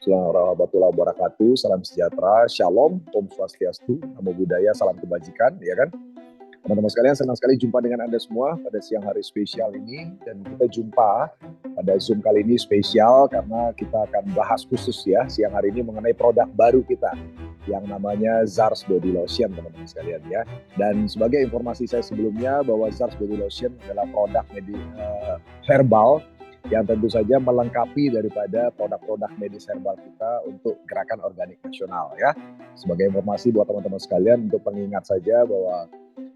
warahmatullahi wabarakatuh, salam sejahtera, shalom, om swastiastu, namo buddhaya, salam kebajikan, ya kan? Teman-teman sekalian, senang sekali jumpa dengan Anda semua pada siang hari spesial ini. Dan kita jumpa pada Zoom kali ini spesial karena kita akan bahas khusus ya siang hari ini mengenai produk baru kita yang namanya Zars Body Lotion, teman-teman sekalian ya. Dan sebagai informasi saya sebelumnya bahwa Zars Body Lotion adalah produk herbal yang tentu saja melengkapi daripada produk-produk medis herbal kita untuk gerakan organik nasional ya. Sebagai informasi buat teman-teman sekalian, untuk pengingat saja bahwa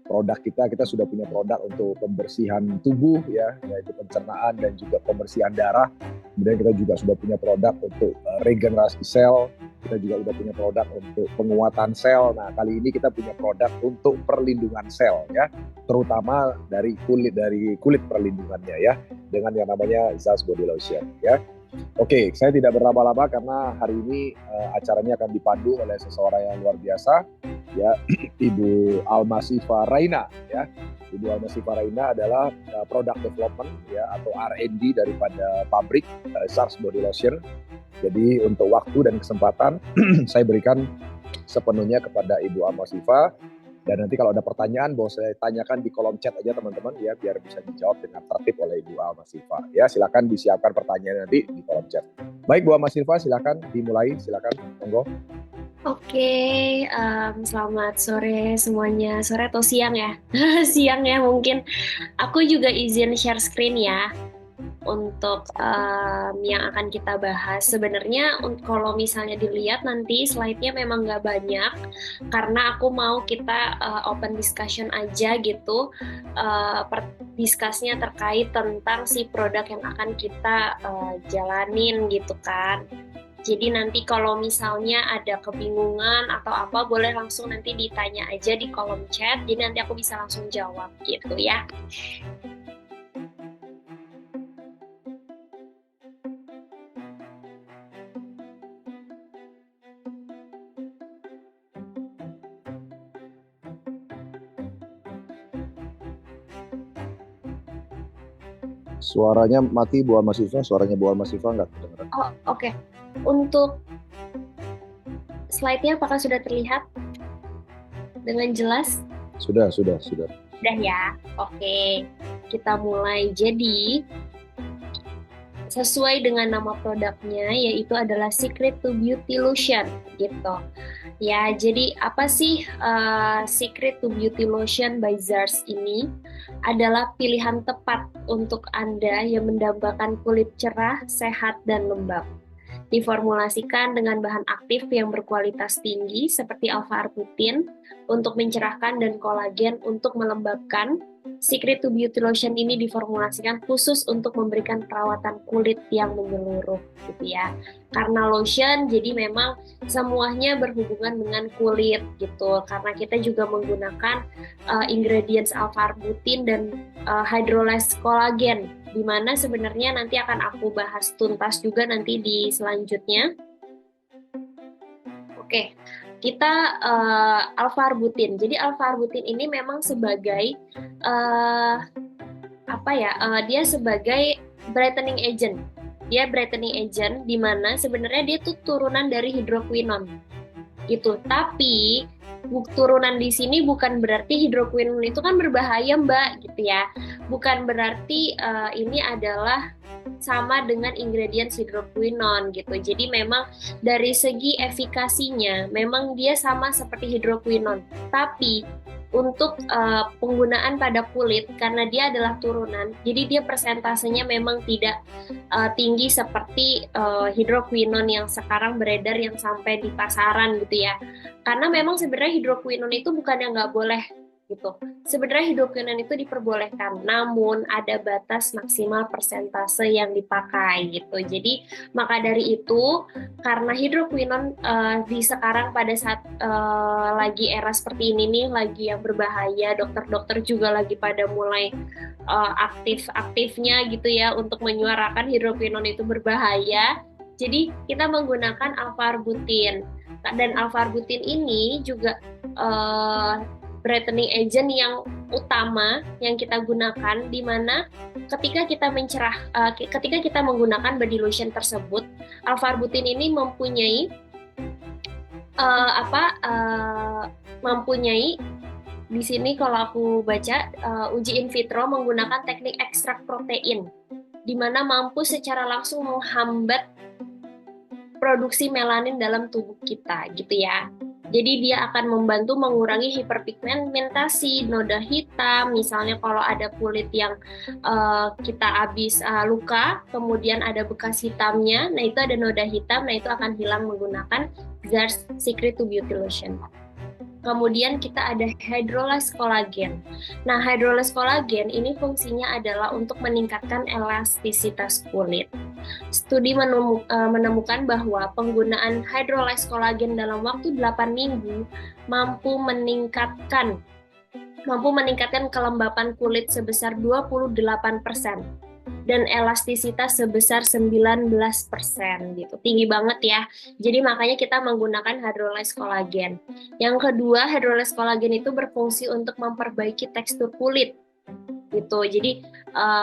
produk kita sudah punya produk untuk pembersihan tubuh ya, yaitu pencernaan dan juga pembersihan darah. Kemudian kita juga sudah punya produk untuk regenerasi sel, kita juga sudah punya produk untuk penguatan sel. Nah, kali ini kita punya produk untuk perlindungan sel ya, terutama dari kulit perlindungannya ya, dengan yang namanya Zars Body Lotion ya. Oke, saya tidak berlama-lama karena hari ini acaranya akan dipandu oleh seseorang yang luar biasa ya, Ibu Alma Siva Raina ya. Ibu Alma Siva Raina adalah product development ya atau R&D daripada pabrik Zars Body Lotion. Jadi untuk waktu dan kesempatan saya berikan sepenuhnya kepada Ibu Alma Siva. Dan nanti kalau ada pertanyaan, boleh saya tanyakan di kolom chat aja teman-teman ya, biar bisa dijawab dengan tertib oleh Ibu Alma Siva. Ya, silakan disiapkan pertanyaan nanti di kolom chat. Baik, Bu Alma Siva, silakan dimulai, silakan, monggo. Oke, selamat sore semuanya. Sore atau siang ya? Siang ya mungkin. Aku juga izin share screen ya untuk yang akan kita bahas. Sebenarnya kalau misalnya dilihat nanti slide-nya memang nggak banyak, karena aku mau kita open discussion aja gitu, discuss-nya terkait tentang si produk yang akan kita jalanin gitu kan. Jadi nanti kalau misalnya ada kebingungan atau apa, boleh langsung nanti ditanya aja di kolom chat, jadi nanti aku bisa langsung jawab gitu ya. Suaranya mati Bu Alma Siva, suaranya Bu Alma Siva nggak kedengeran. Oh, oke. Untuk slide-nya apakah sudah terlihat dengan jelas? Sudah. Sudah ya. Oke. Kita mulai. Jadi sesuai dengan nama produknya, yaitu adalah Secret to Beauty Lotion gitu. Ya, jadi apa sih Secret to Beauty Lotion by Zars ini? Adalah pilihan tepat untuk Anda yang mendambakan kulit cerah, sehat, dan lembab. Diformulasikan dengan bahan aktif yang berkualitas tinggi seperti alpha-arbutin untuk mencerahkan dan kolagen untuk melembabkan. Secret to Beauty Lotion ini diformulasikan khusus untuk memberikan perawatan kulit yang menyeluruh gitu ya. Karena lotion, jadi memang semuanya berhubungan dengan kulit gitu. Karena kita juga menggunakan ingredients alpha-arbutin dan hydrolyzed collagen, di mana sebenarnya nanti akan aku bahas tuntas juga nanti di selanjutnya. Oke, kita alpha-arbutin. Jadi alpha-arbutin ini memang sebagai dia sebagai brightening agent. Dia brightening agent di mana sebenarnya dia tuh turunan dari hidroquinone gitu. Tapi turunan di sini bukan berarti hidroquinone itu kan berbahaya Mbak gitu ya. Bukan berarti ini adalah sama dengan ingredients hidroquinone gitu. Jadi memang dari segi efikasinya memang dia sama seperti hidroquinone. Tapi untuk penggunaan pada kulit karena dia adalah turunan, jadi dia persentasenya memang tidak tinggi seperti hidroquinone yang sekarang beredar yang sampai di pasaran gitu ya. Karena memang sebenarnya hidroquinone itu bukan yang nggak boleh gitu. Sebenarnya hidroquinone itu diperbolehkan, namun ada batas maksimal persentase yang dipakai gitu. Jadi maka dari itu, karena hidroquinone di sekarang pada saat lagi era seperti ini nih, lagi yang berbahaya, dokter-dokter juga lagi pada mulai aktif-aktifnya gitu ya untuk menyuarakan hidroquinone itu berbahaya. Jadi kita menggunakan alpha-arbutin. Dan alpha-arbutin ini juga brightening agent yang utama yang kita gunakan, di mana ketika kita menggunakan body lotion tersebut, alpha-arbutin ini mempunyai di sini kalau aku baca uji in vitro menggunakan teknik ekstrak protein, di mana mampu secara langsung menghambat produksi melanin dalam tubuh kita, gitu ya. Jadi dia akan membantu mengurangi hiperpigmentasi, noda hitam, misalnya kalau ada kulit yang kita habis luka, kemudian ada bekas hitamnya, nah itu ada noda hitam, nah itu akan hilang menggunakan Zar's Secret to Beauty Lotion. Kemudian kita ada hydrolyzed collagen. Nah, hydrolyzed collagen ini fungsinya adalah untuk meningkatkan elastisitas kulit. Studi menemukan bahwa penggunaan hydrolyzed collagen dalam waktu 8 minggu mampu meningkatkan kelembapan kulit sebesar 28% dan elastisitas sebesar 19% gitu. Tinggi banget ya. Jadi makanya kita menggunakan hydrolyzed collagen. Yang kedua, hydrolyzed collagen itu berfungsi untuk memperbaiki tekstur kulit gitu. Jadi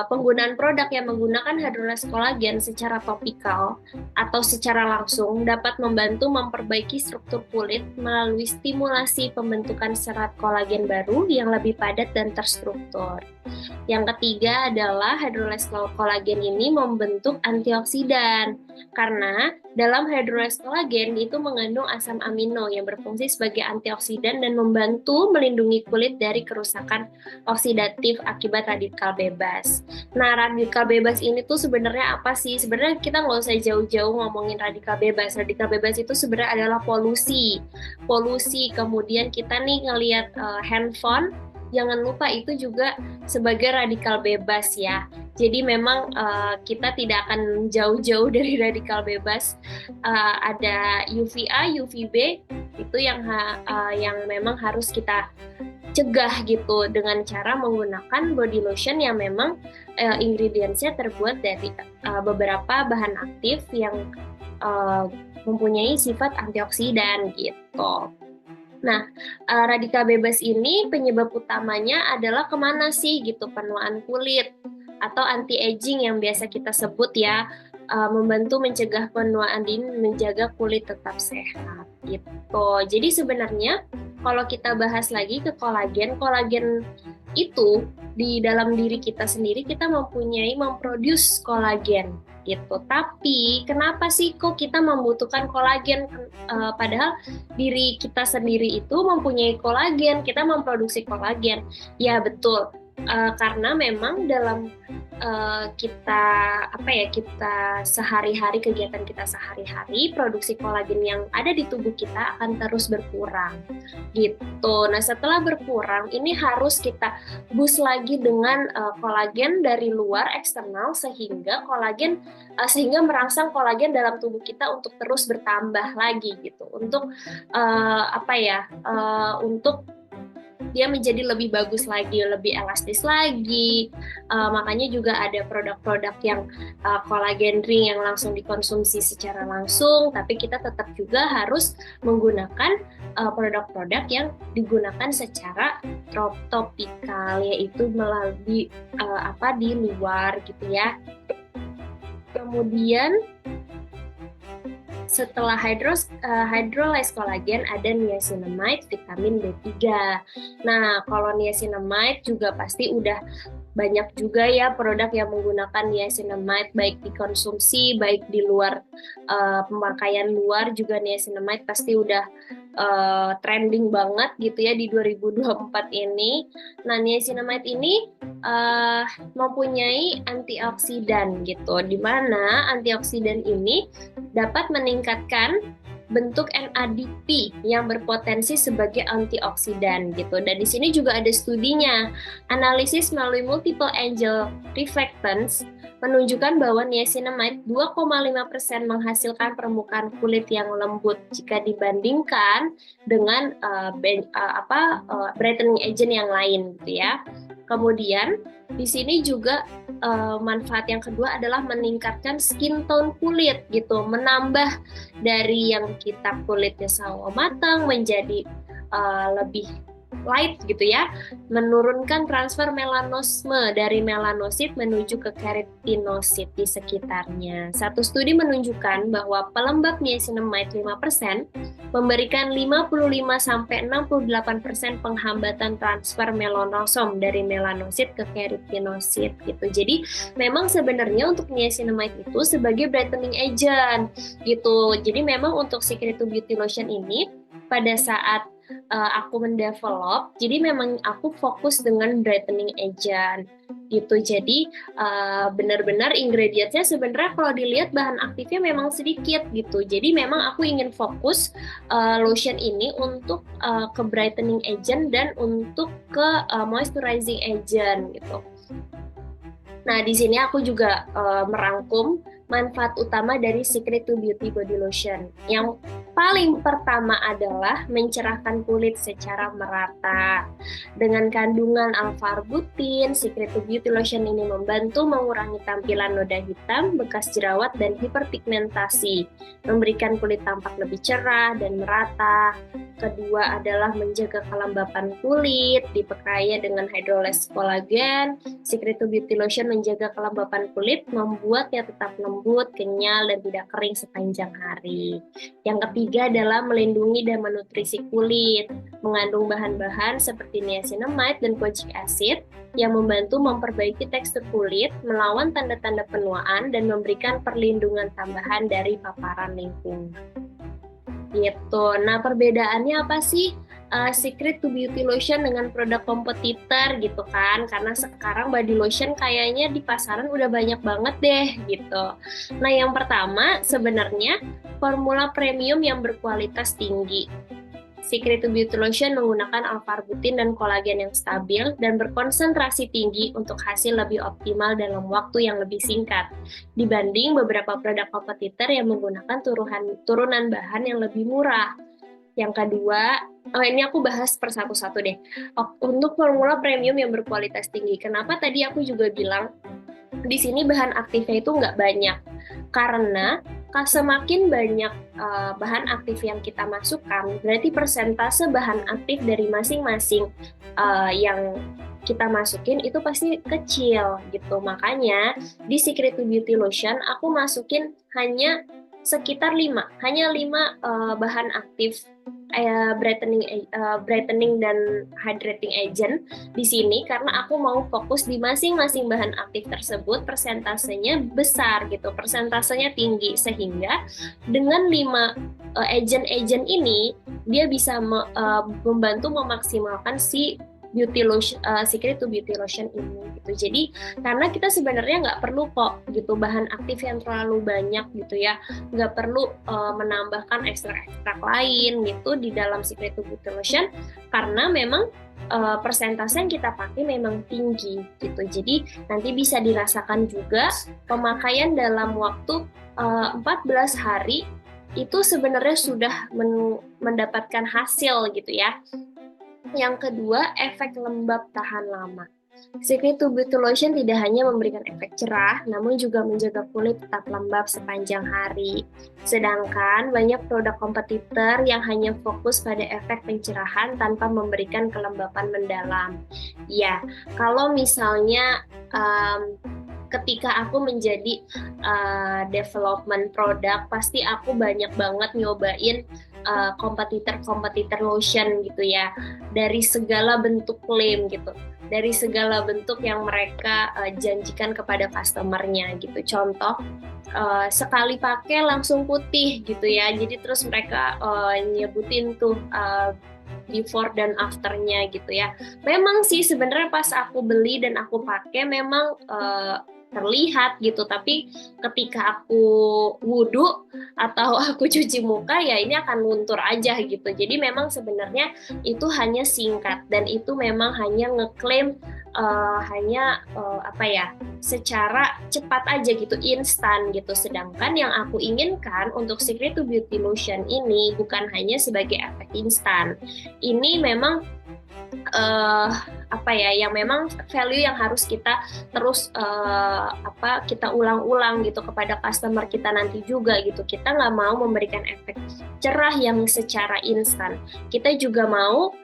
penggunaan produk yang menggunakan hydrolyzed collagen secara topikal atau secara langsung dapat membantu memperbaiki struktur kulit melalui stimulasi pembentukan serat kolagen baru yang lebih padat dan terstruktur. Yang ketiga adalah hydrolyzed collagen ini membentuk antioksidan, karena dalam hydrolyzed collagen itu mengandung asam amino yang berfungsi sebagai antioksidan dan membantu melindungi kulit dari kerusakan oksidatif akibat radikal bebas. Nah, radikal bebas ini tuh sebenarnya apa sih? Sebenarnya kita nggak usah jauh-jauh ngomongin radikal bebas. Radikal bebas itu sebenarnya adalah polusi. Kemudian kita nih ngelihat handphone, jangan lupa itu juga sebagai radikal bebas ya. Jadi memang kita tidak akan jauh-jauh dari radikal bebas. Ada UVA, UVB itu yang memang harus kita cegah gitu dengan cara menggunakan body lotion yang memang ingredientsnya terbuat dari beberapa bahan aktif yang mempunyai sifat antioksidan gitu. Nah, radikal bebas ini penyebab utamanya adalah kemana sih gitu, penuaan kulit atau anti-aging yang biasa kita sebut ya, membantu mencegah penuaan dini, menjaga kulit tetap sehat gitu. Jadi sebenarnya kalau kita bahas lagi ke kolagen itu di dalam diri kita sendiri kita memproduce kolagen gitu. Tapi kenapa sih kok kita membutuhkan kolagen? Padahal diri kita sendiri itu mempunyai kolagen, kita memproduksi kolagen. Ya betul. Karena memang dalam kita sehari-hari, kegiatan kita sehari-hari, produksi kolagen yang ada di tubuh kita akan terus berkurang gitu. Nah, setelah berkurang ini harus kita boost lagi dengan kolagen dari luar eksternal sehingga merangsang kolagen dalam tubuh kita untuk terus bertambah lagi gitu. Untuk untuk dia menjadi lebih bagus lagi, lebih elastis lagi. Makanya juga ada produk-produk yang collagen ring yang langsung dikonsumsi secara langsung, tapi kita tetap juga harus menggunakan produk-produk yang digunakan secara topikal, yaitu melalui di luar gitu ya. Kemudian setelah hydrolyzed collagen ada niacinamide, vitamin B3. Nah, kalau niacinamide juga pasti udah banyak juga ya produk yang menggunakan niacinamide, baik dikonsumsi, baik di luar pemakaian luar juga niacinamide pasti udah trending banget gitu ya di 2024 ini. Nah, niacinamide ini mempunyai antioksidan gitu, di mana antioksidan ini dapat meningkatkan bentuk NADP yang berpotensi sebagai antioksidan gitu. Dan di sini juga ada studinya. Analisis melalui multiple angle reflectance menunjukkan bahwa niacinamide 2,5% menghasilkan permukaan kulit yang lembut jika dibandingkan dengan brightening agent yang lain gitu ya. Kemudian di sini juga manfaat yang kedua adalah meningkatkan skin tone kulit gitu, menambah dari yang kita kulitnya sawo matang menjadi lebih light gitu ya, menurunkan transfer melanosme dari melanosit menuju ke keratinosit di sekitarnya. Satu studi menunjukkan bahwa pelembab niacinamide 5% memberikan 55-68% penghambatan transfer melanosom dari melanosit ke keratinosit gitu. Jadi memang sebenarnya untuk niacinamide itu sebagai brightening agent gitu. Jadi memang untuk Secret to Beauty Lotion ini pada saat aku mendevelop, jadi memang aku fokus dengan brightening agent gitu. Jadi benar-benar ingredientsnya sebenarnya kalau dilihat bahan aktifnya memang sedikit gitu. Jadi memang aku ingin fokus lotion ini untuk ke brightening agent dan untuk ke moisturizing agent gitu. Nah, di sini aku juga merangkum manfaat utama dari Secret to Beauty Body Lotion. Yang paling pertama adalah mencerahkan kulit secara merata. Dengan kandungan alpha-arbutin, Secret to Beauty Lotion ini membantu mengurangi tampilan noda hitam, bekas jerawat, dan hiperpigmentasi. Memberikan kulit tampak lebih cerah dan merata. Kedua adalah menjaga kelembapan kulit, diperkaya dengan hydrolysis kolagen. Secret to Beauty Lotion menjaga kelembapan kulit, membuatnya tetap lembut, kenyal, dan tidak kering sepanjang hari. Yang ketiga adalah melindungi dan menutrisi kulit, mengandung bahan-bahan seperti niacinamide dan kojic acid yang membantu memperbaiki tekstur kulit, melawan tanda-tanda penuaan, dan memberikan perlindungan tambahan dari paparan lingkungan. Gitu. Nah, perbedaannya apa sih Secret to Beauty Lotion dengan produk kompetitor gitu kan? Karena sekarang body lotion kayaknya di pasaran udah banyak banget deh gitu. Nah, yang pertama sebenarnya formula premium yang berkualitas tinggi. Secret to Beauty Lotion menggunakan alpha-arbutin dan kolagen yang stabil dan berkonsentrasi tinggi untuk hasil lebih optimal dalam waktu yang lebih singkat dibanding beberapa produk kompetitor yang menggunakan turunan bahan yang lebih murah. Yang kedua, ini aku bahas per satu-satu deh. Untuk formula premium yang berkualitas tinggi, kenapa tadi aku juga bilang di sini bahan aktifnya itu nggak banyak? Karena semakin banyak bahan aktif yang kita masukkan, berarti persentase bahan aktif dari masing-masing yang kita masukin itu pasti kecil gitu. Makanya di Secret to Beauty Lotion aku masukin hanya sekitar 5 bahan aktif brightening dan hydrating agent di sini karena aku mau fokus di masing-masing bahan aktif tersebut persentasenya besar gitu, persentasenya tinggi sehingga dengan 5 agent ini dia bisa membantu memaksimalkan si beauty lotion, Secret to Beauty Lotion ini gitu. Jadi karena kita sebenarnya nggak perlu kok gitu bahan aktif yang terlalu banyak gitu ya, nggak perlu menambahkan ekstrak-ekstrak lain gitu di dalam Secret to Beauty Lotion karena memang persentase yang kita pakai memang tinggi gitu. Jadi nanti bisa dirasakan juga pemakaian dalam waktu 14 hari itu sebenarnya sudah mendapatkan hasil gitu ya. Yang kedua, efek lembab tahan lama. Secret to Beauty Lotion tidak hanya memberikan efek cerah, namun juga menjaga kulit tetap lembab sepanjang hari. Sedangkan banyak produk kompetitor yang hanya fokus pada efek pencerahan tanpa memberikan kelembapan mendalam. Ya, kalau misalnya ketika aku menjadi development produk, pasti aku banyak banget nyobain kompetitor lotion gitu ya, dari segala bentuk klaim gitu, dari segala bentuk yang mereka janjikan kepada customernya gitu. Contoh, sekali pakai langsung putih gitu ya, jadi terus mereka nyebutin tuh before dan afternya gitu ya. Memang sih sebenarnya pas aku beli dan aku pakai memang terlihat gitu, tapi ketika aku wudhu atau aku cuci muka ya ini akan luntur aja gitu. Jadi memang sebenarnya itu hanya singkat dan itu memang hanya ngeklaim secara cepat aja gitu, instan gitu. Sedangkan yang aku inginkan untuk Secret to Beauty Lotion ini bukan hanya sebagai efek instan. Ini memang apa ya, yang memang value yang harus kita terus kita ulang-ulang gitu kepada customer kita nanti juga gitu. Kita nggak mau memberikan efek cerah yang secara instan. Kita juga mau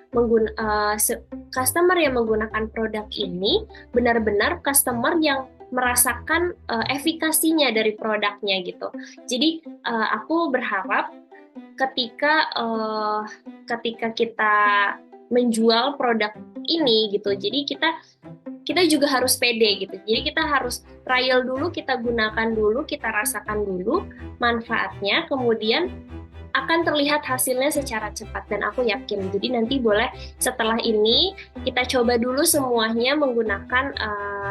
customer yang menggunakan produk ini benar-benar customer yang merasakan efikasinya dari produknya gitu. Jadi aku berharap ketika kita menjual produk ini gitu, jadi kita juga harus pede gitu. Jadi kita harus trial dulu, kita gunakan dulu, kita rasakan dulu manfaatnya, kemudian akan terlihat hasilnya secara cepat dan aku yakin. Jadi nanti boleh setelah ini kita coba dulu semuanya menggunakan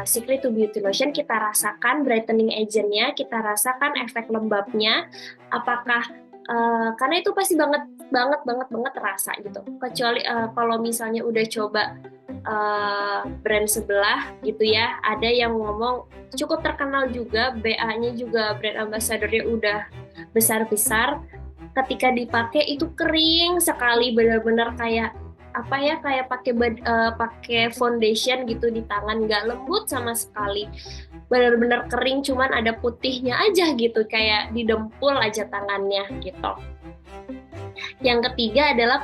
Secret to Beauty Lotion, kita rasakan brightening agent-nya, kita rasakan efek lembabnya, apakah karena itu pasti banget terasa gitu. Kecuali kalau misalnya udah coba brand sebelah gitu ya, ada yang ngomong cukup terkenal juga, BA-nya juga brand ambassador-nya udah besar-besar, ketika dipakai itu kering sekali, benar-benar kayak apa ya, kayak pakai foundation gitu di tangan, nggak lembut sama sekali, benar-benar kering, cuman ada putihnya aja gitu, kayak didempul aja tangannya gitu. Yang ketiga adalah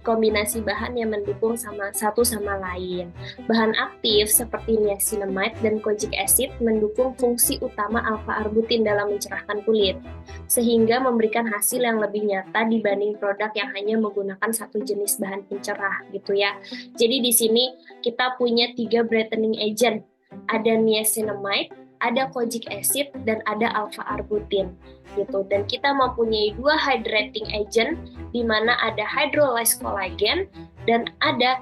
kombinasi bahan yang mendukung satu sama lain. Bahan aktif seperti niacinamide dan kojic acid mendukung fungsi utama alpha-arbutin dalam mencerahkan kulit, sehingga memberikan hasil yang lebih nyata dibanding produk yang hanya menggunakan satu jenis bahan pencerah gitu ya. Jadi di sini kita punya 3 brightening agent. Ada niacinamide, ada kojic acid, dan ada alpha-arbutin gitu. Dan kita mempunyai 2 hydrating agent di mana ada hydrolyzed collagen dan ada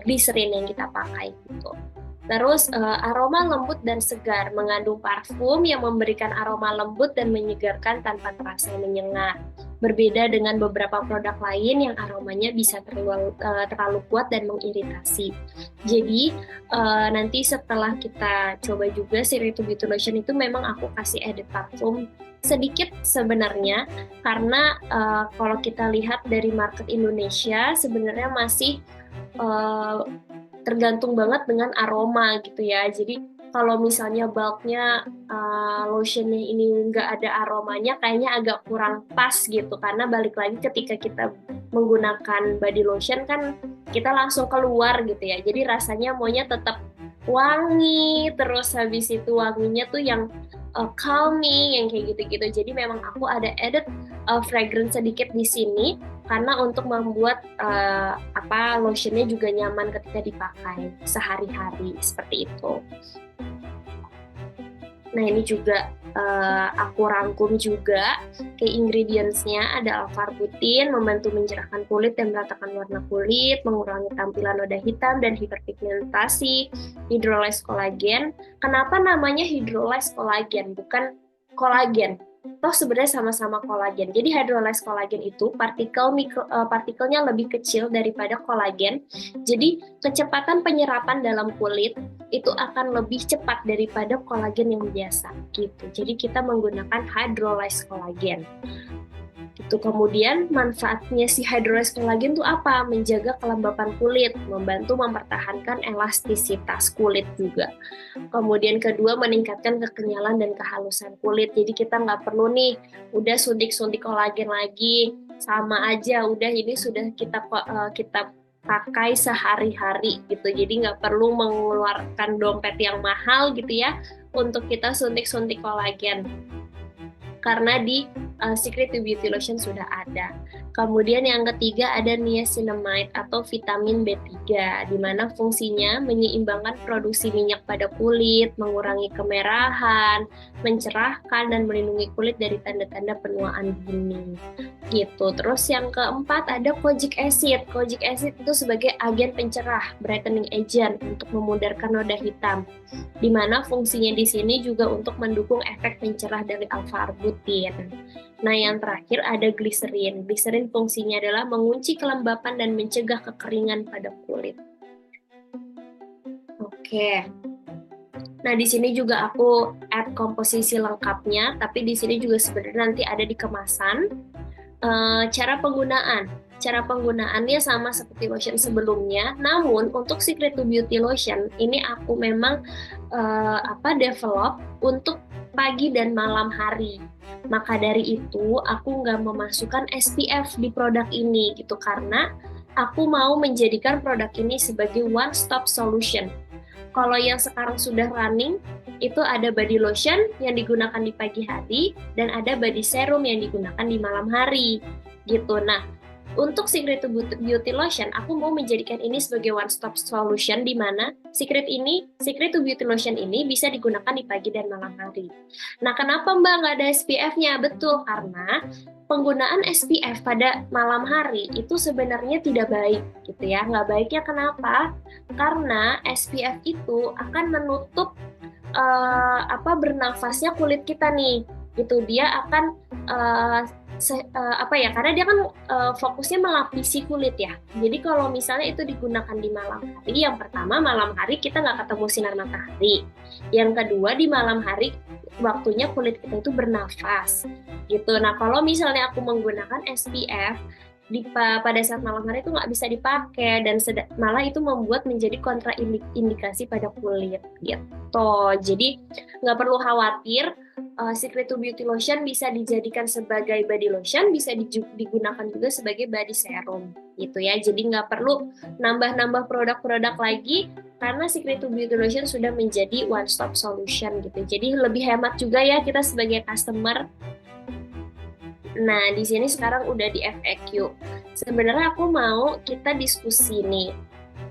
glycerin yang kita pakai gitu. Terus aroma lembut dan segar, mengandung parfum yang memberikan aroma lembut dan menyegarkan tanpa terasa menyengat. Berbeda dengan beberapa produk lain yang aromanya bisa terlalu kuat dan mengiritasi. Jadi nanti setelah kita coba juga Secret to Beauty Lotion itu memang aku kasih edit parfum sedikit sebenarnya, karena kalau kita lihat dari market Indonesia sebenarnya masih tergantung banget dengan aroma gitu ya. Jadi kalau misalnya bulknya lotionnya ini nggak ada aromanya, kayaknya agak kurang pas gitu. Karena balik lagi ketika kita menggunakan body lotion kan kita langsung keluar gitu ya. Jadi rasanya maunya tetap wangi, terus habis itu wanginya tuh yang calming, yang kayak gitu-gitu. Jadi memang aku ada added fragrance sedikit di sini karena untuk membuat lotionnya juga nyaman ketika dipakai sehari-hari seperti itu. Nah ini juga aku rangkum juga ke ingredients-nya. Ada alpha-arbutin, membantu mencerahkan kulit dan meratakan warna kulit, mengurangi tampilan noda hitam dan hiperpigmentasi. Hydrolyzed collagen. Kenapa namanya hydrolyzed collagen bukan kolagen? Toh sebenarnya sama-sama kolagen. Jadi hydrolyzed collagen itu partikelnya lebih kecil daripada kolagen. Jadi kecepatan penyerapan dalam kulit itu akan lebih cepat daripada kolagen yang biasa gitu. Jadi kita menggunakan hydrolyzed collagen. Itu kemudian manfaatnya si hydrolyzed collagen itu apa? Menjaga kelembapan kulit, membantu mempertahankan elastisitas kulit juga. Kemudian kedua, meningkatkan kekenyalan dan kehalusan kulit. Jadi kita nggak perlu nih udah suntik-suntik kolagen lagi, sama aja udah ini sudah kita pakai sehari-hari gitu. Jadi nggak perlu mengeluarkan dompet yang mahal gitu ya untuk kita suntik-suntik kolagen. Karena di Secret to Beauty Lotion sudah ada. Kemudian yang ketiga ada niacinamide atau vitamin B3, di mana fungsinya menyeimbangkan produksi minyak pada kulit, mengurangi kemerahan, mencerahkan dan melindungi kulit dari tanda-tanda penuaan dini. Gitu. Terus yang keempat ada kojic acid. Kojic acid itu sebagai agen pencerah, brightening agent untuk memudarkan noda hitam. Di mana fungsinya di sini juga untuk mendukung efek pencerah dari alpha-arbutin. Nah, yang terakhir ada glycerin. Glycerin fungsinya adalah mengunci kelembapan dan mencegah kekeringan pada kulit. Oke. Nah, di sini juga aku add komposisi lengkapnya, tapi di sini juga sebenarnya nanti ada di kemasan. Cara penggunaan. cara penggunaannya sama seperti lotion sebelumnya. Namun untuk Secret to Beauty lotion ini aku memang develop untuk pagi dan malam hari. Maka dari itu aku nggak memasukkan SPF di produk ini gitu karena aku mau menjadikan produk ini sebagai one stop solution. Kalau yang sekarang sudah running, itu ada body lotion yang digunakan di pagi hari dan ada body serum yang digunakan di malam hari. Gitu. Nah, untuk Secret to Beauty lotion, aku mau menjadikan ini sebagai one stop solution di mana Secret to Beauty lotion ini bisa digunakan di pagi dan malam hari. Nah, kenapa Mbak nggak ada SPF-nya? Betul, karena penggunaan SPF pada malam hari itu sebenarnya tidak baik gitu ya. Nggak baiknya kenapa? Karena SPF itu akan menutup bernafasnya kulit kita nih. Gitu dia akan karena dia kan fokusnya melapisi kulit ya. Jadi kalau misalnya itu digunakan di malam hari, yang pertama malam hari kita nggak ketemu sinar matahari. Yang kedua di malam hari waktunya kulit kita itu bernafas gitu. Nah kalau misalnya aku menggunakan SPF pada saat malam hari itu nggak bisa dipakai dan malah itu membuat menjadi kontraindikasi pada kulit gitu. Jadi nggak perlu khawatir, Secret to Beauty lotion bisa dijadikan sebagai body lotion, bisa digunakan juga sebagai body serum gitu ya. Jadi nggak perlu nambah-nambah produk-produk lagi karena Secret to Beauty lotion sudah menjadi one stop solution gitu. Jadi lebih hemat juga ya kita sebagai customer. Nah, di sini sekarang udah di FAQ. Sebenarnya aku mau kita diskusi nih.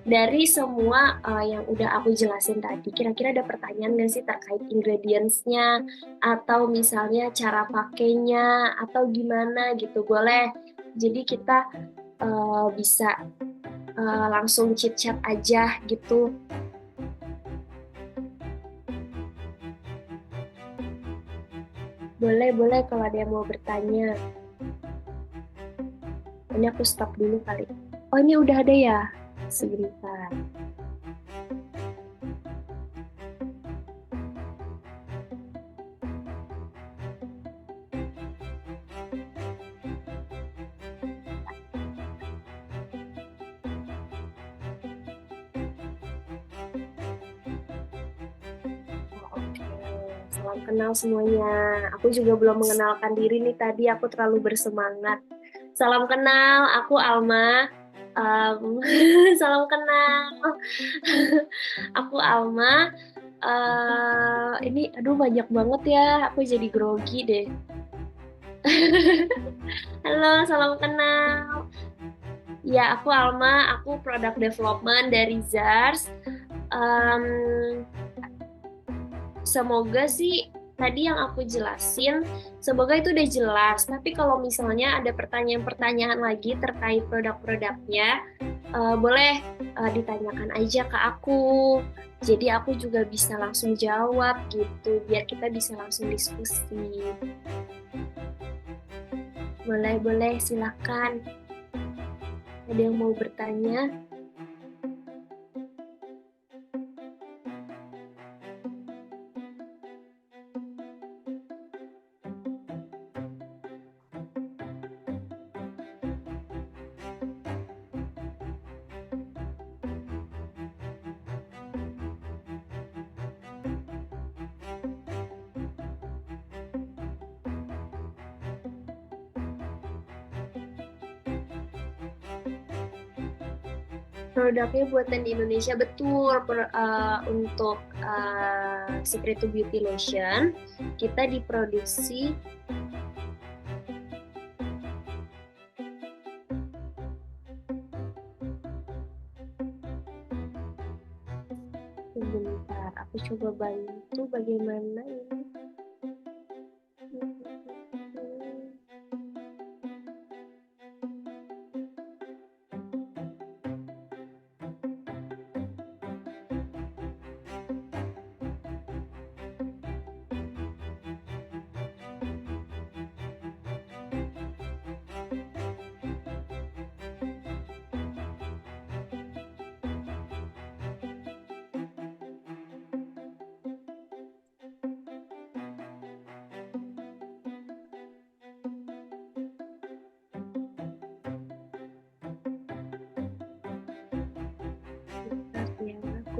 Dari semua yang udah aku jelasin tadi, kira-kira ada pertanyaan nggak sih terkait ingredients-nya, atau misalnya cara pakainya, atau gimana gitu, boleh. Jadi kita bisa langsung chit-chat aja gitu. Boleh kalau ada yang mau bertanya. Ini aku stop dulu kali. Oh, ini udah ada ya? Sebentar. Salam kenal semuanya. Aku juga belum mengenalkan diri nih tadi, aku terlalu bersemangat. Salam kenal, aku Alma. Salam kenal. Aku Alma. Ini aduh banyak banget ya, aku jadi grogi deh. Halo, salam kenal. Ya, aku Alma, aku product development dari ZARS. Semoga sih tadi yang aku jelasin, semoga itu udah jelas. Tapi kalau misalnya ada pertanyaan-pertanyaan lagi terkait produk-produknya, boleh ditanyakan aja ke aku. Jadi aku juga bisa langsung jawab gitu, biar kita bisa langsung diskusi. Boleh, silakan. Ada yang mau bertanya? Produknya buatan di Indonesia, betul. Untuk Secret to Beauty lotion kita diproduksi sebentar, aku coba bantu bagaimana ini.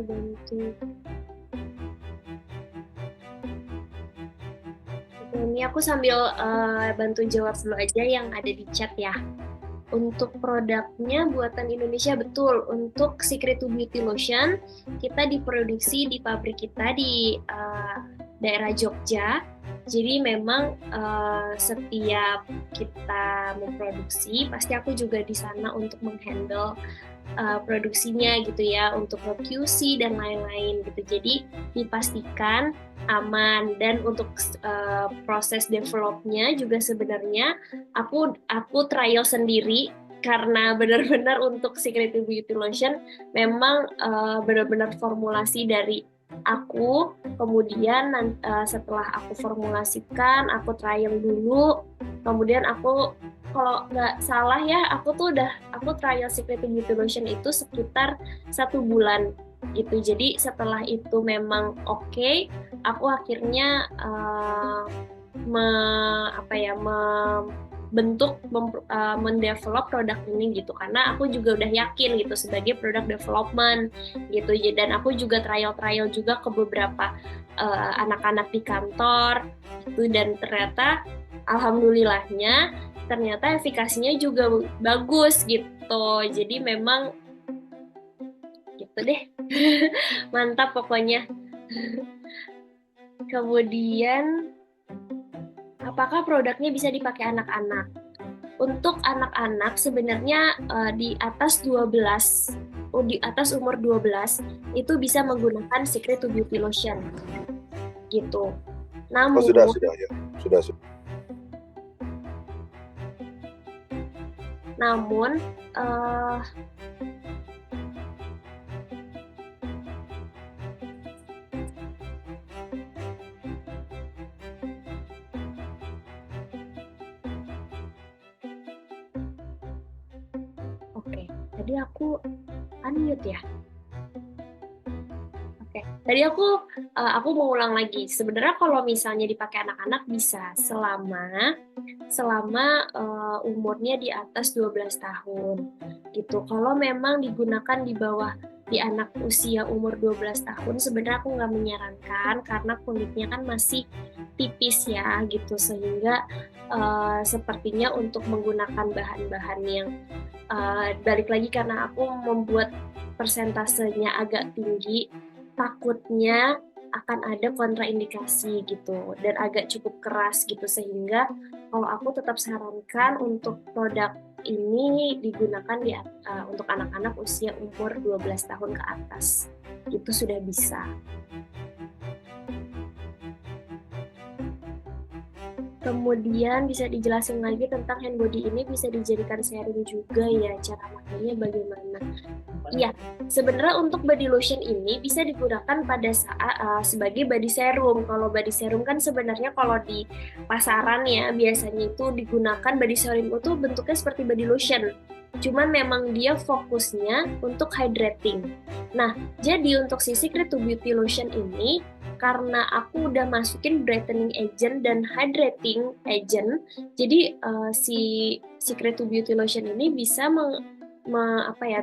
bantu. Ini aku sambil bantu jawab dulu aja yang ada di chat ya. Untuk produknya buatan Indonesia, betul. Untuk Secret to Beauty Lotion kita diproduksi di pabrik kita di daerah Jogja. Jadi memang setiap kita memproduksi pasti aku juga di sana untuk menghandle produksinya gitu ya, untuk QC dan lain-lain gitu. Jadi dipastikan aman, dan untuk proses developnya juga sebenarnya aku trial sendiri, karena benar-benar untuk Secret to Beauty Lotion memang benar-benar formulasi dari aku, kemudian setelah aku formulasikan, aku trial dulu, kemudian aku, kalau nggak salah ya, aku trial Secret to Beauty Lotion itu sekitar 1 bulan gitu. Jadi setelah itu memang oke, aku akhirnya mendevelop produk ini gitu, karena aku juga udah yakin gitu sebagai product development gitu. Dan aku juga trial juga ke beberapa anak-anak di kantor gitu, dan ternyata alhamdulillahnya ternyata efikasinya juga bagus gitu. Jadi memang gitu deh. Mantap pokoknya. Kemudian apakah produknya bisa dipakai anak-anak? Untuk anak-anak sebenarnya di atas umur 12 itu bisa menggunakan Secret to Beauty Lotion gitu. Namun sudah ya. Namun tadi aku unmute ya. Tadi aku mau ulang lagi. Sebenarnya kalau misalnya dipakai anak-anak bisa selama umurnya di atas 12 tahun gitu. Kalau memang digunakan di anak usia umur 12 tahun, sebenarnya aku nggak menyarankan karena kulitnya kan masih tipis ya gitu, sehingga sepertinya untuk menggunakan bahan-bahan yang balik lagi, karena aku membuat persentasenya agak tinggi, takutnya akan ada kontraindikasi gitu, dan agak cukup keras gitu, sehingga kalau aku tetap sarankan untuk produk ini digunakan untuk anak-anak usia umur 12 tahun ke atas, itu sudah bisa. Kemudian bisa dijelasin lagi tentang hand body ini bisa dijadikan serum juga ya, cara makainya bagaimana? Iya, sebenarnya untuk body lotion ini bisa digunakan pada saat sebagai body serum. Kalau body serum kan sebenarnya kalau di pasaran ya biasanya itu digunakan body serum itu bentuknya seperti body lotion. Cuman memang dia fokusnya untuk hydrating. Nah, jadi untuk si Secret to Beauty Lotion ini, karena aku udah masukin brightening agent dan hydrating agent, jadi si Secret to Beauty Lotion ini bisa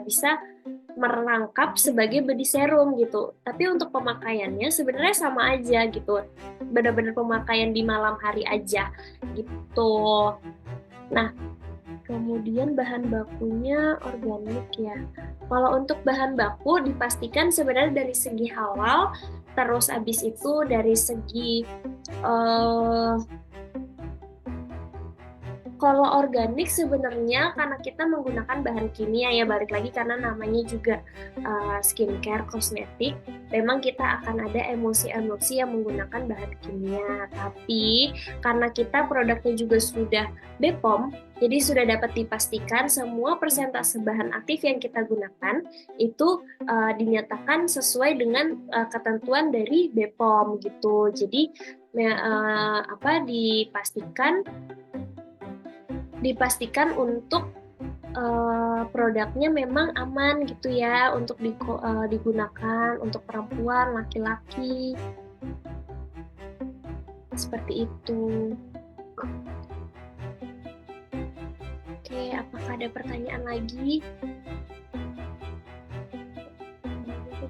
bisa merangkap sebagai body serum gitu. Tapi untuk pemakaiannya sebenarnya sama aja gitu. Benar-benar pemakaian di malam hari aja gitu. Nah, kemudian bahan bakunya organik ya. Kalau untuk bahan baku dipastikan sebenarnya dari segi halal, terus abis itu dari segi kalau organik sebenarnya karena kita menggunakan bahan kimia ya, balik lagi karena namanya juga skincare, kosmetik, memang kita akan ada emosi-emosi yang menggunakan bahan kimia. Tapi karena kita produknya juga sudah BPOM, jadi sudah dapat dipastikan semua persentase bahan aktif yang kita gunakan itu dinyatakan sesuai dengan ketentuan dari BPOM gitu. Jadi dipastikan untuk produknya memang aman gitu ya untuk digunakan untuk perempuan, laki-laki, seperti itu. Oke, apakah ada pertanyaan lagi?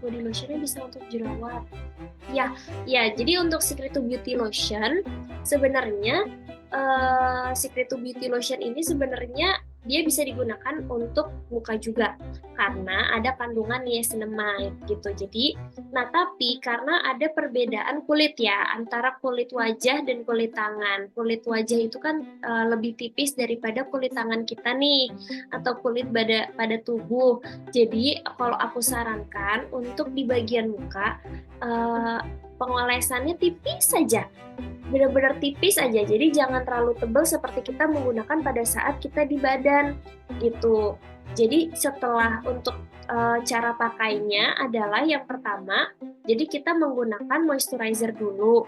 body lotionnya bisa untuk jerawat. Ya, jadi untuk Secret to Beauty Lotion sebenarnya Secret to Beauty Lotion ini sebenarnya dia bisa digunakan untuk muka juga karena ada kandungan niacinamide gitu. Jadi, tapi karena ada perbedaan kulit ya antara kulit wajah dan kulit tangan. Kulit wajah itu kan lebih tipis daripada kulit tangan kita nih atau kulit pada tubuh. Jadi, kalau aku sarankan untuk di bagian muka pengolesannya tipis saja, benar-benar tipis aja, jadi jangan terlalu tebal seperti kita menggunakan pada saat kita di badan gitu. Jadi setelah untuk cara pakainya adalah yang pertama, jadi kita menggunakan moisturizer dulu.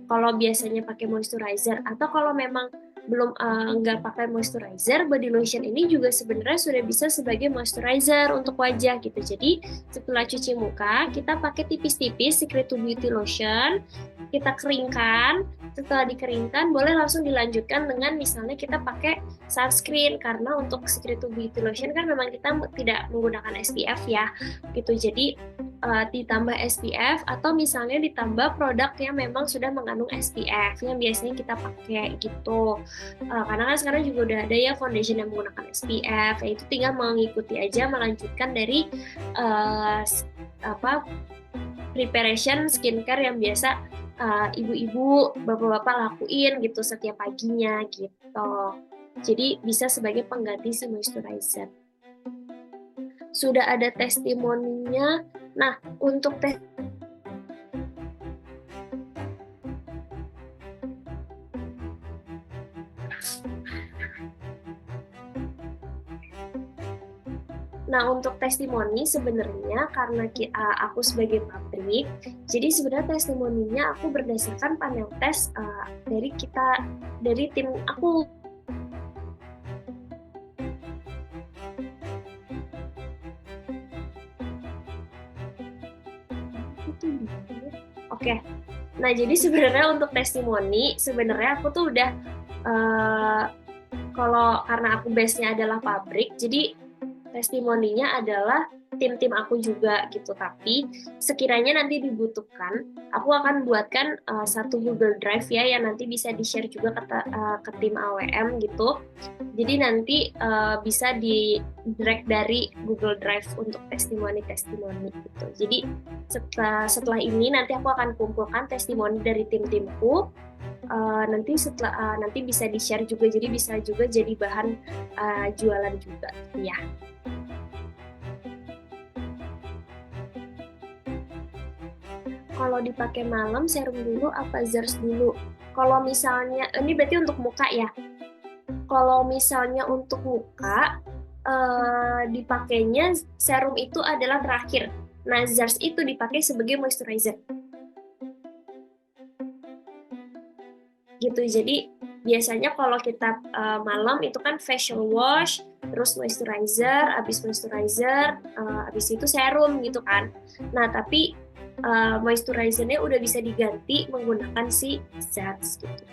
Kalau biasanya pakai moisturizer atau kalau memang belum nggak pakai moisturizer, body lotion ini juga sebenarnya sudah bisa sebagai moisturizer untuk wajah gitu. Jadi setelah cuci muka, kita pakai tipis-tipis Secret to Beauty Lotion, kita keringkan. Setelah dikeringkan, boleh langsung dilanjutkan dengan misalnya kita pakai sunscreen, karena untuk Secret to Beauty Lotion kan memang kita tidak menggunakan SPF ya gitu. Jadi ditambah SPF atau misalnya ditambah produk yang memang sudah mengandung SPF yang biasanya kita pakai gitu. Karena kan sekarang juga udah ada ya foundation yang menggunakan SPF, itu tinggal mengikuti aja, melanjutkan dari preparation skincare yang biasa ibu-ibu, bapak-bapak lakuin gitu setiap paginya gitu. Jadi bisa sebagai pengganti si moisturizer. Sudah ada testimoninya. Nah, untuk untuk testimoni sebenarnya karena aku sebagai pabrik, jadi sebenarnya testimoninya aku berdasarkan panel tes dari tim aku. Oke. Nah, jadi sebenarnya untuk testimoni, sebenarnya aku tuh udah kalau karena aku base-nya adalah pabrik, jadi testimoninya adalah tim-tim aku juga gitu. Tapi sekiranya nanti dibutuhkan, aku akan buatkan satu Google Drive ya yang nanti bisa di-share juga ke tim AWM gitu. Jadi nanti bisa di-drag dari Google Drive untuk testimoni gitu. Jadi setelah ini nanti aku akan kumpulkan testimoni dari tim-timku. Nanti bisa di-share juga, jadi bisa juga jadi bahan jualan juga ya. Kalau dipakai malam serum dulu apa Zars dulu? Kalau misalnya ini berarti untuk muka ya. Kalau misalnya untuk muka dipakainya serum itu adalah terakhir. Nah, Zars itu dipakai sebagai moisturizer. Gitu. Jadi biasanya kalau kita malam itu kan facial wash, terus moisturizer, habis moisturizer, habis itu serum gitu kan. Nah, tapi moisturizernya udah bisa diganti menggunakan si Zars gitu.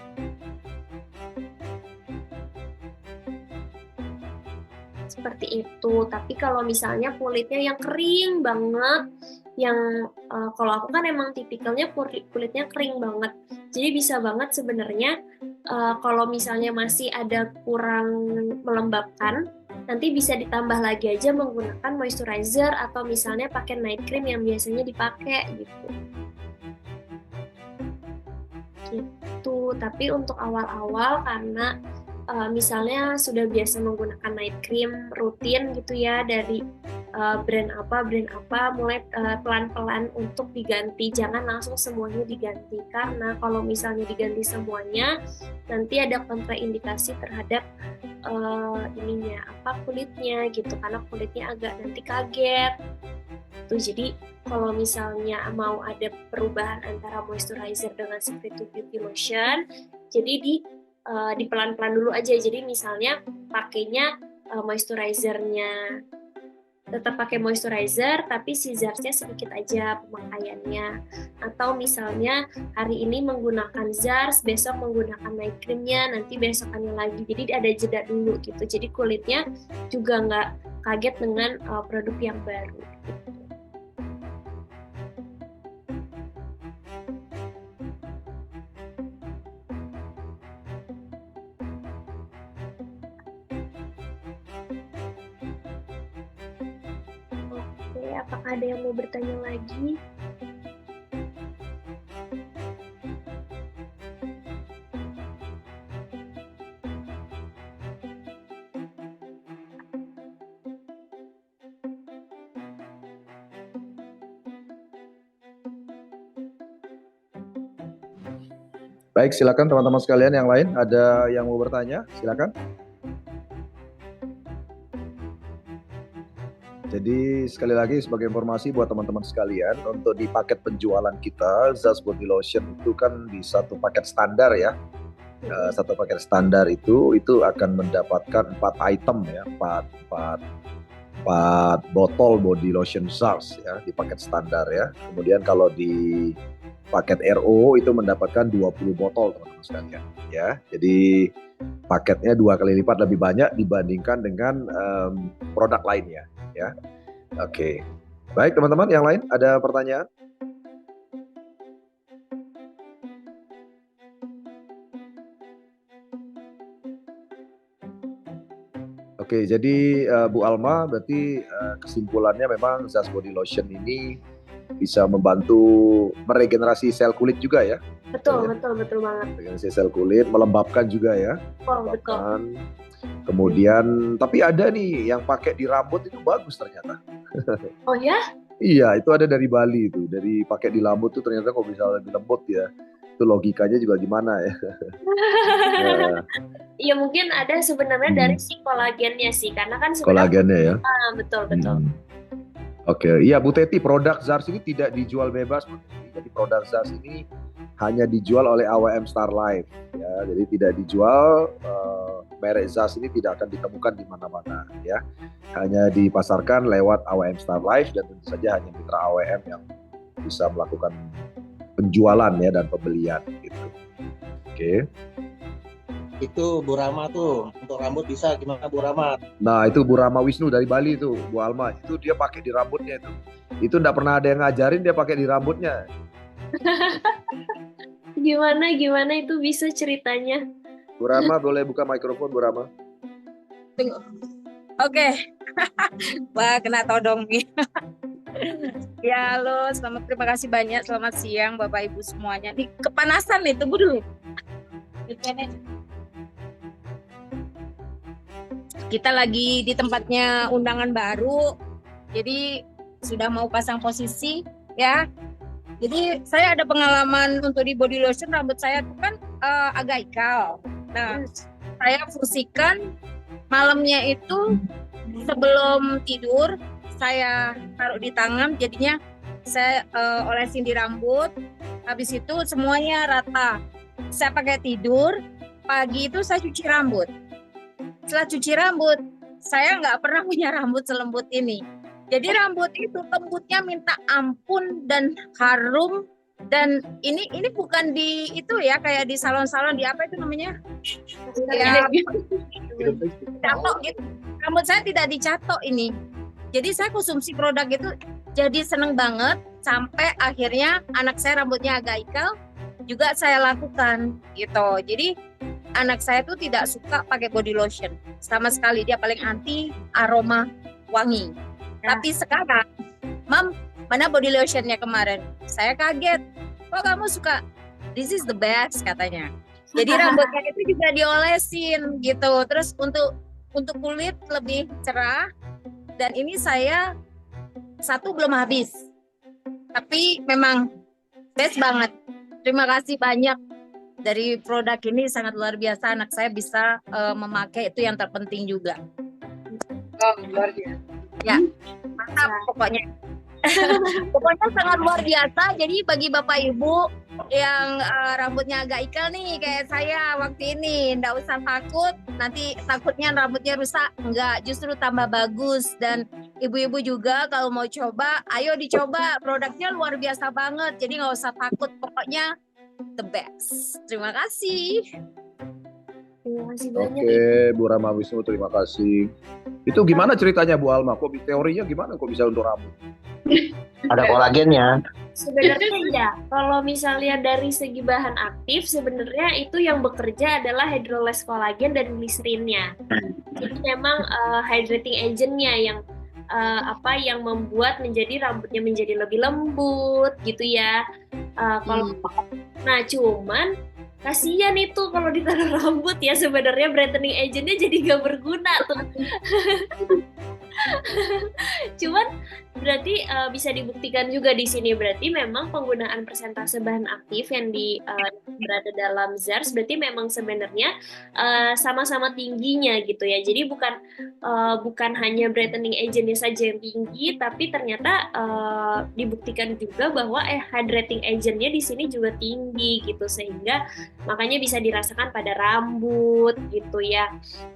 Seperti itu. Tapi kalau misalnya kulitnya yang kering banget, yang kalau aku kan emang tipikalnya kulitnya kering banget, jadi bisa banget sebenarnya kalau misalnya masih ada kurang melembabkan, nanti bisa ditambah lagi aja menggunakan moisturizer atau misalnya pakai night cream yang biasanya dipakai gitu. Tapi untuk awal-awal karena misalnya sudah biasa menggunakan night cream rutin gitu ya dari brand apa, mulai pelan-pelan untuk diganti, jangan langsung semuanya diganti, karena kalau misalnya diganti semuanya nanti ada kontraindikasi terhadap kulitnya gitu, karena kulitnya agak nanti kaget tuh. Jadi kalau misalnya mau ada perubahan antara moisturizer dengan Secret to Beauty Lotion, jadi di pelan-pelan dulu aja. Jadi misalnya pakainya moisturizernya tetap pakai moisturizer tapi si Zars-nya sedikit aja pemakaiannya, atau misalnya hari ini menggunakan Zars, besok menggunakan night cream-nya, nanti besokannya lagi. Jadi ada jeda dulu gitu, jadi kulitnya juga nggak kaget dengan produk yang baru gitu. apakah ada yang mau bertanya lagi? Baik, silakan teman-teman sekalian yang lain. Ada yang mau bertanya? Silakan. Jadi sekali lagi sebagai informasi buat teman-teman sekalian, untuk di paket penjualan kita, Zaz Body Lotion itu kan di satu paket standar ya. Satu paket standar itu akan mendapatkan 4 item ya, 4 botol body lotion Zaz ya di paket standar ya. Kemudian kalau di paket RO itu mendapatkan 20 botol teman-teman sekalian ya. Jadi paketnya 2 kali lipat lebih banyak dibandingkan dengan produk lainnya ya. Oke. Baik teman-teman yang lain ada pertanyaan? Oke, jadi Bu Alma berarti kesimpulannya memang Zaz Body Lotion ini bisa membantu meregenerasi sel kulit juga ya? Betul banget. Regenerasi sel kulit, melembabkan juga ya? Betul. Kemudian, tapi ada nih yang pakai di rambut itu bagus ternyata. Oh ya? Iya, itu ada dari Bali itu, dari pakai di rambut tuh ternyata kok bisa lebih lembut ya. Itu logikanya juga gimana ya? Iya mungkin ada sebenarnya dari si kolagennya sih, karena kan kolagennya ya. Betul. Oke, iya Bu Teti, produk Zars ini tidak dijual bebas. Jadi produk Zars ini hanya dijual oleh AWM Star Life ya. Jadi tidak dijual, merek Zars ini tidak akan ditemukan di mana-mana ya. Hanya dipasarkan lewat AWM Star Life dan tentu saja hanya mitra AWM yang bisa melakukan penjualan ya dan pembelian gitu. Oke. Itu Bu Rama tuh, untuk rambut bisa gimana Bu Rama? Nah itu Bu Rama Wisnu dari Bali tuh, Bu Alma, itu dia pakai di rambutnya itu. Itu enggak pernah ada yang ngajarin, dia pakai di rambutnya. Gimana itu bisa ceritanya? Bu Rama boleh buka mikrofon Bu Rama? Oke. Wah, kena todong nih. Ya halo, terima kasih banyak, selamat siang Bapak Ibu semuanya. Nih kepanasan nih, tunggu dulu. Kita lagi di tempatnya undangan baru, jadi sudah mau pasang posisi ya. Jadi saya ada pengalaman untuk di body lotion, rambut saya tuh kan agak ikal. Nah, saya fungsikan malamnya itu sebelum tidur, saya taruh di tangan, jadinya saya olesin di rambut, habis itu semuanya rata. Saya pakai tidur, pagi itu saya cuci rambut. Setelah cuci rambut, saya nggak pernah punya rambut selembut ini. Jadi rambut itu lembutnya minta ampun dan harum. Dan ini bukan di itu ya, kayak di salon-salon, di apa itu namanya? Ya, catok gitu. Rambut saya tidak dicatok ini. Jadi saya konsumsi produk itu jadi seneng banget. Sampai akhirnya anak saya rambutnya agak ikal, juga saya lakukan gitu. Jadi anak saya tuh tidak suka pakai body lotion sama sekali, dia paling anti aroma wangi. Tapi sekarang, Mam, mana body lotionnya kemarin? Saya kaget, kok kamu suka? This is the best katanya. Jadi rambutnya itu juga diolesin gitu. Terus untuk kulit lebih cerah. Dan ini saya satu belum habis, tapi memang best banget. Terima kasih banyak. Dari produk ini sangat luar biasa, anak saya bisa memakai, itu yang terpenting juga. Oh, luar biasa. Ya, mantap pokoknya. Pokoknya sangat luar biasa. Jadi bagi Bapak Ibu yang rambutnya agak ikal nih kayak saya waktu ini, nggak usah takut, nanti takutnya rambutnya rusak. Enggak, justru tambah bagus. Dan ibu-ibu juga kalau mau coba, ayo dicoba, produknya luar biasa banget. Jadi nggak usah takut, pokoknya the best. Terima kasih. Terima kasih banyak. Oke, Bu Rama Wisnu, terima kasih. Itu gimana ceritanya Bu Alma? Kok teorinya gimana kok bisa untuk rambut? Ada kolagennya. Sebenarnya ya, kalau misalnya dari segi bahan aktif, sebenarnya itu yang bekerja adalah hydrolysis kolagen dan gliserinnya. Jadi memang hydrating agentnya yang apa yang membuat rambutnya menjadi lebih lembut gitu ya. Kalau nah cuman kasihan itu kalau ditaruh rambut ya, sebenarnya brightening agentnya jadi gak berguna tuh. Cuman berarti bisa dibuktikan juga di sini, berarti memang penggunaan persentase bahan aktif yang berada dalam ZARS berarti memang sebenarnya sama-sama tingginya gitu ya. Jadi bukan hanya brightening agentnya saja yang tinggi, tapi ternyata dibuktikan juga bahwa hydrating agentnya di sini juga tinggi gitu, sehingga makanya bisa dirasakan pada rambut gitu ya.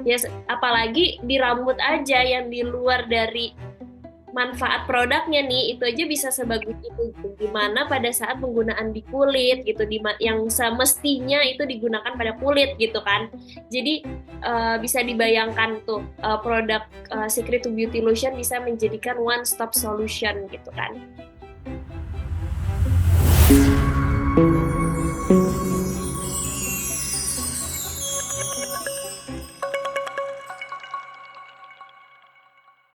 Ya apalagi di rambut aja, yang di luar dari manfaat produknya nih, itu aja bisa sebagus itu gitu. Gimana pada saat penggunaan di kulit gitu, yang semestinya itu digunakan pada kulit gitu kan. Jadi bisa dibayangkan tuh produk Secret to Beauty Lotion bisa menjadikan one stop solution gitu kan.